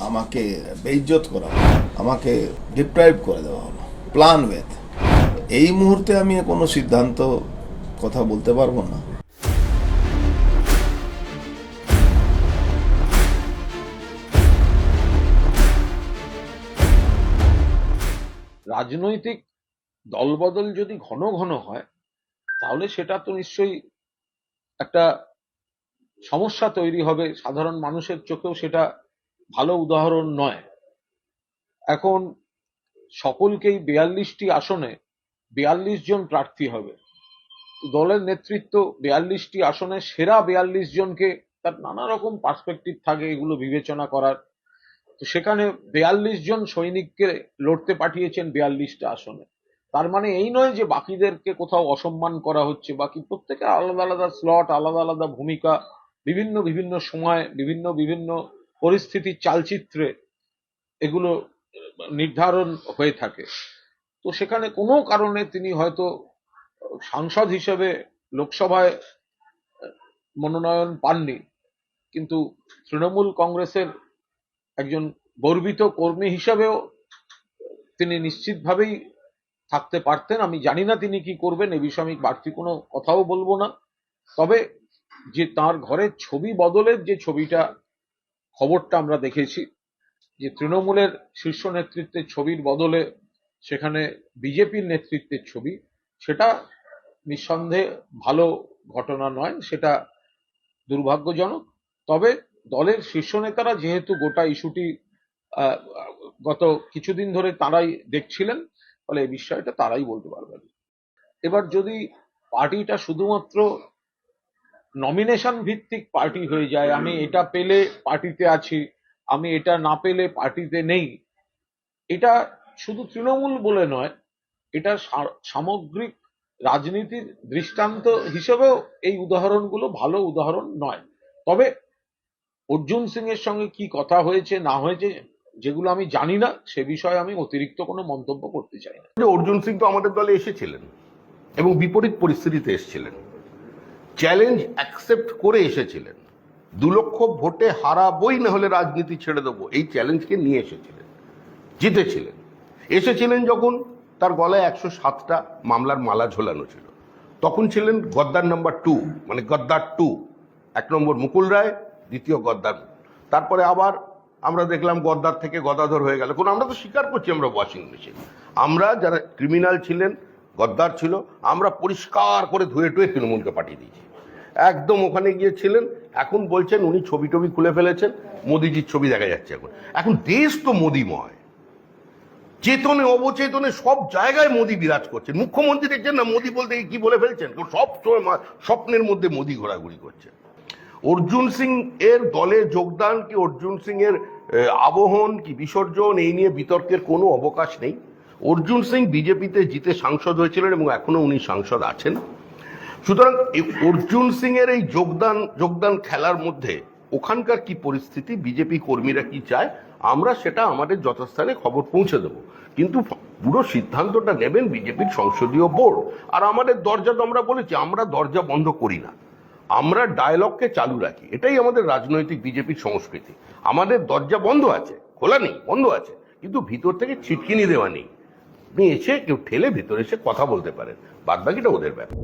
আমাকে বেইজ্জত করা হলো, আমাকে ডিপ্রাইভ করে দেওয়া হলো প্ল্যান ওয়েথ। এই মুহূর্তে আমি কোনো সিদ্ধান্ত কথা বলতে পারবো না। রাজনৈতিক দলবদল যদি ঘন ঘন হয় তাহলে সেটা তো নিশ্চয়ই একটা সমস্যা তৈরি হবে, সাধারণ মানুষের চোখেও সেটা ভালো উদাহরণ নয়। এখন সকলকেই 42টি আসনে 42 জন প্রার্থী হবে, দলের নেতৃত্ব 42টি আসনে সেরা 42 জনকে, তার নানা রকম পার্সপেক্টিভ থাকে এগুলো বিবেচনা করার, তো সেখানে 42 জন সৈনিককে লড়তে পাঠিয়েছেন 42টা আসনে। তার মানে এই নয় যে বাকিদেরকে কোথাও অসম্মান করা হচ্ছে, বাকি প্রত্যেকে আলাদা আলাদা স্লট, আলাদা আলাদা ভূমিকা, বিভিন্ন বিভিন্ন সময় বিভিন্ন বিভিন্ন পরিস্থিতির চালচিত্রে এগুলো নির্ধারণ হয়ে থাকে। তো সেখানে কোনো কারণে তিনি হয়তো সাংসদ হিসেবে লোকসভায় মনোনয়ন পাননি, কিন্তু তৃণমূল কংগ্রেসের একজন গর্বিত কর্মী হিসাবেও তিনি নিশ্চিতভাবেই থাকতে পারতেন। আমি জানি না তিনি কি করবেন, এ বিষয়ে আমি বাড়তি কোনো কথাও বলবো না। তবে যে তার ঘরের ছবি বদলের যে ছবিটা, খবরটা আমরা দেখেছি, যে তৃণমূলের শীর্ষ নেতৃত্বের ছবির বদলে সেখানে বিজেপির নেতৃত্বের ছবি, সেটা নিঃসন্দেহে ভালো ঘটনা নয়, সেটা দুর্ভাগ্যজনক। তবে দলের শীর্ষ নেতারা যেহেতু গোটা ইস্যুটি গত কিছুদিন ধরে তারাই দেখছিলেন, ফলে এই বিষয়টা তারাই বলতে পারবেন। এবার যদি পার্টিটা শুধুমাত্র নমিনেশন ভিত্তিক পার্টি হয়ে যায়, আমি এটা পেলে পার্টিতে আছি, আমি এটা না পেলে পার্টিতে নেই, এটা শুধু তৃণমূল বলে নয়, এটা সামগ্রিক রাজনীতির দৃষ্টান্ত হিসেবেও এই উদাহরণগুলো ভালো উদাহরণ নয়। তবে অর্জুন সিং এর সঙ্গে কি কথা হয়েছে না হয়েছে যেগুলো আমি জানি না, সে বিষয়ে আমি অতিরিক্ত কোনো মন্তব্য করতে চাই না। অর্জুন সিং তো আমাদের দলে এসেছিলেন এবং বিপরীত পরিস্থিতিতে এসেছিলেন, চ্যালেঞ্জ অ্যাকসেপ্ট করে এসেছিলেন। 2 লক্ষ ভোটে হারাবই, না হলে রাজনীতি ছেড়ে দেবো, এই চ্যালেঞ্জকে নিয়ে এসেছিলেন, জিতেছিলেন। এসেছিলেন যখন তার গলায় 107টা মামলার মালা ঝোলানো ছিল, তখন ছিলেন গদ্দার নাম্বার 2, মানে গদ্দার 2। 1 নম্বর মুকুল রায়, দ্বিতীয় গদ্দার। তারপরে আবার আমরা দেখলাম গদ্দার থেকে গদাধর হয়ে গেল। আমরা তো স্বীকার করছি আমরা ওয়াশিং মেশিন, আমরা যারা ক্রিমিনাল ছিলেন, গদ্দার ছিল, আমরা পরিষ্কার করে ধুয়ে টুয়ে তৃণমূলকে পাঠিয়ে দিয়েছি। একদম ওখানে গিয়েছিলেন, এখন বলছেন উনি ছবি টবি খুলে ফেলেছেন, মোদিজির ছবি দেখা যাচ্ছে। এখন দেশ তো মোদিময়, চেতনে অবচেতনে সব জায়গায় মোদি বিরাজ করছেন। মুখ্যমন্ত্রী দেখছেন না মোদি বলতে কি বলে ফেলছেন, সব সময় স্বপ্নের মধ্যে মোদি ঘোরাঘুরি করছে। অর্জুন সিং এর দলে যোগদান কি অর্জুন সিং এর আবহন কি বিসর্জন, এই নিয়ে বিতর্কের কোনো অবকাশ নেই। অর্জুন সিং বিজেপিতে জিতে সাংসদ হয়েছিলেন এবং এখনো উনি সাংসদ আছেন। সুতরাং অর্জুন সিং এর এই যোগদান খেলার মধ্যে ওখানকার কি পরিস্থিতি, বিজেপি কর্মীরা কি চায়, আমরা সেটা আমাদের যথাস্থানে খবর পৌঁছে দেবো, কিন্তু পুরো সিদ্ধান্তটা নেবেন বিজেপির সংসদীয় বোর্ড। আর আমাদের দরজা তো আমরা বলেছি, আমরা দরজা বন্ধ করি না, আমরা ডায়ালগকে চালু রাখি, এটাই আমাদের রাজনৈতিক বিজেপির সংস্কৃতি। আমাদের দরজা বন্ধ আছে, খোলা নেই, বন্ধ আছে, কিন্তু ভিতর থেকে ছিটকিনি দেওয়া নেই। আপনি এসে কেউ ঠেলে ভিতরে এসে কথা বলতে পারেন, বাদ বাকিটা ওদের ব্যাপার।